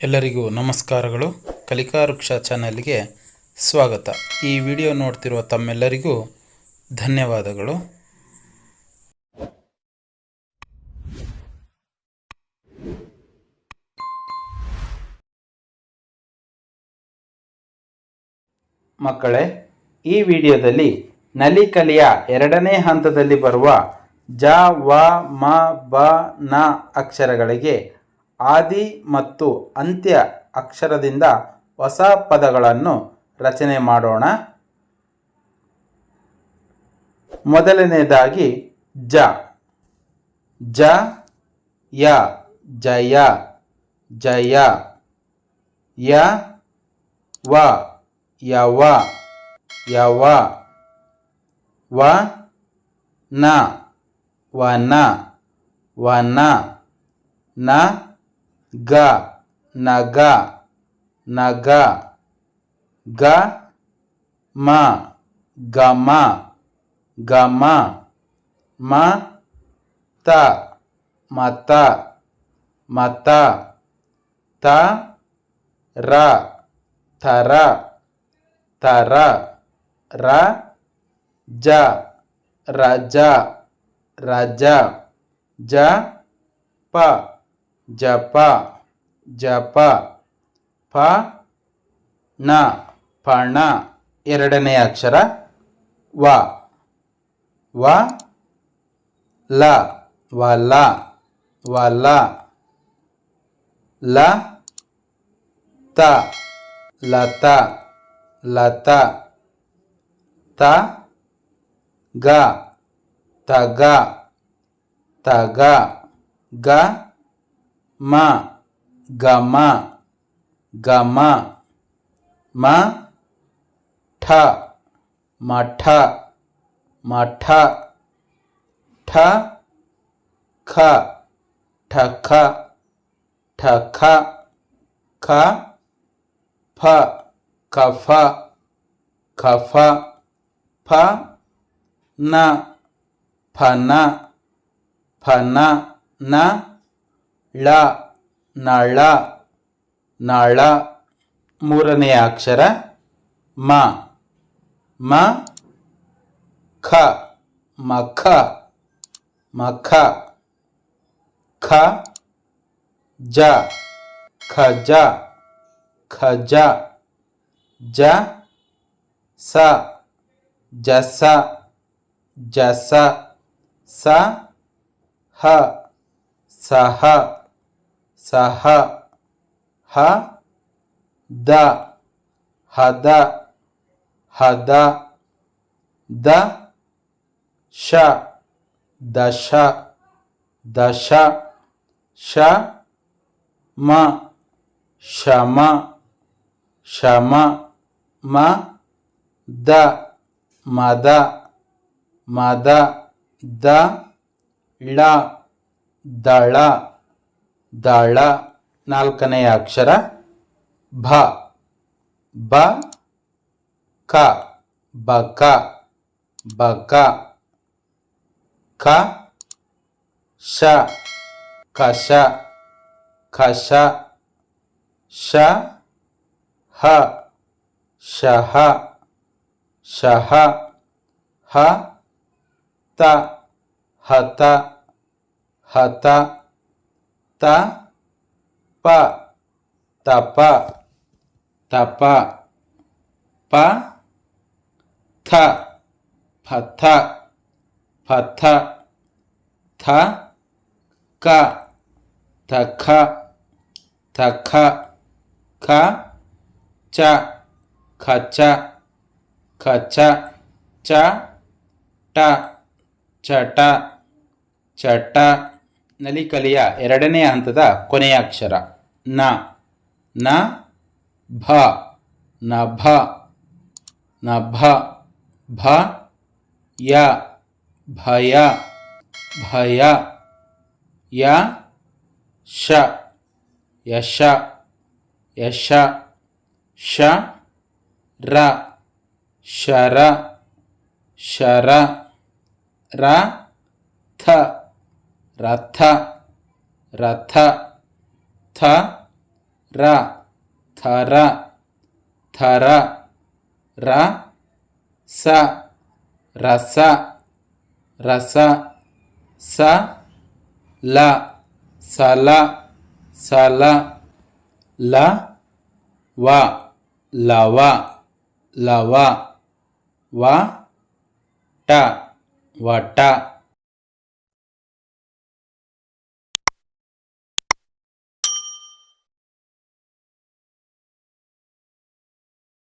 ಎಲ್ಲರಿಗೂ ನಮಸ್ಕಾರಗಳು. ಕಲಿಕಾ ವೃಕ್ಷ ಚಾನೆಲ್ಗೆ ಸ್ವಾಗತ. ಈ ವಿಡಿಯೋ ನೋಡ್ತಿರುವ ತಮ್ಮೆಲ್ಲರಿಗೂ ಧನ್ಯವಾದಗಳು. ಮಕ್ಕಳೇ, ಈ ವಿಡಿಯೋದಲ್ಲಿ ನಲಿಕಲಿಯ ಎರಡನೇ ಹಂತದಲ್ಲಿ ಬರುವ ಜ, ವ, ಮ, ಬ, ನ ಅಕ್ಷರಗಳಿಗೆ ಆದಿ ಮತ್ತು ಅಂತ್ಯ ಅಕ್ಷರದಿಂದ ಹೊಸ ಪದಗಳನ್ನು ರಚನೆ ಮಾಡೋಣ. ಮೊದಲನೇದಾಗಿ ಜ. ಜ, ಯ, ಜಯ, ಜಯ. ಯ, ವ, ಯವ, ಯವ. ವ, ನ, ವನ, ವನ. ನ, ಗ, ನಗ, ನಗ. ಗ, ಮ, ಗಮ, ಗಮ. ಮ, ತ, ಮತ, ಮತ. ತ, ರ, ಥರ, ಥರ. ರ, ಜ, ರಜ, ರಜ. ಜ, ಪ, ಜಪ, ಜಪ. ಪ, ನ, ಪಣ. ಎರಡನೇ ಅಕ್ಷರ ವ. ವ, ಲ, ವಲ, ವಲ. ಲ, ತ, ಲತ, ಲತ. ತ, ಗ, ತಗ, ತಗ. ಗ, ಮ, ಗಮ, ಗಮ. ಮ, ಠ, ಮಠ, ಮಠ. ಠ, ಖ, ಠಖ, ಠಖ. ಖ, ಫ, ಕಫ, ಕಫ. ಫ, ನ, ಫನ, ಫನ. ನ, ಳ, ನಳ, ನಳ. ಮೂರನೆಯ ಅಕ್ಷರ ಮ. ಮ, ಖ, ಮಖ, ಮಖ. ಖ, ಜ, ಖಜ, ಖಜ. ಜ, ಸ, ಜಸ, ಜಸ. ಸ, ಹ, ಸಹ, ಸಹ. ಹ, ದ, ಹದ, ಹದ. ದ, ಶ, ದಶ, ದಶ. ಶ, ಮ, ಶಮ, ಶಮ. ಮ, ದ, ಮದ, ಮದ. ದ, ಳ, ದಳ, ದಳ. ನಾಲ್ಕನೆಯ ಅಕ್ಷರ ಭ. ಬ, ಕ, ಬಕ, ಬಕ. ಕ, ಶ, ಕಶ, ಖಶ. ಶ, ಹ, ಶಹ, ಶಹ. ಹ, ತ, ಹತ, ಹತ. ತ, ಪ, ತಪ, ತಪ. ಪ, ಥ, ಪಥ, ಪಥ. ಥ, ಕ, ಥಕ, ಥಕ. ಖ, ಚ, ಖಚ, ಖಚ. ಚ, ಟ, ಚಟ, ಚಟ. ನಲಿಕಲಿಯ ಎರಡನೇ ಹಂತದ ಕೊನೆಯ ಅಕ್ಷರ ನ. ನ, ಭ, ನಭ, ನಭ. ಭ, ಯ, ಭಯ, ಭಯ. ಯ, ಶ, ಯಶ, ಯಶ. ಶ, ರ, ಶರ, ಶರ. ರ, ಥ, ರಥ, ರಥ. ಥ, ರ ಥರ ಥರ ರ ಸ ರಸ ರಸ ಸ ಲ ಸಲ ಸಲ ಲ ವ ಲವ ಲವ ವ ಟ ವಟ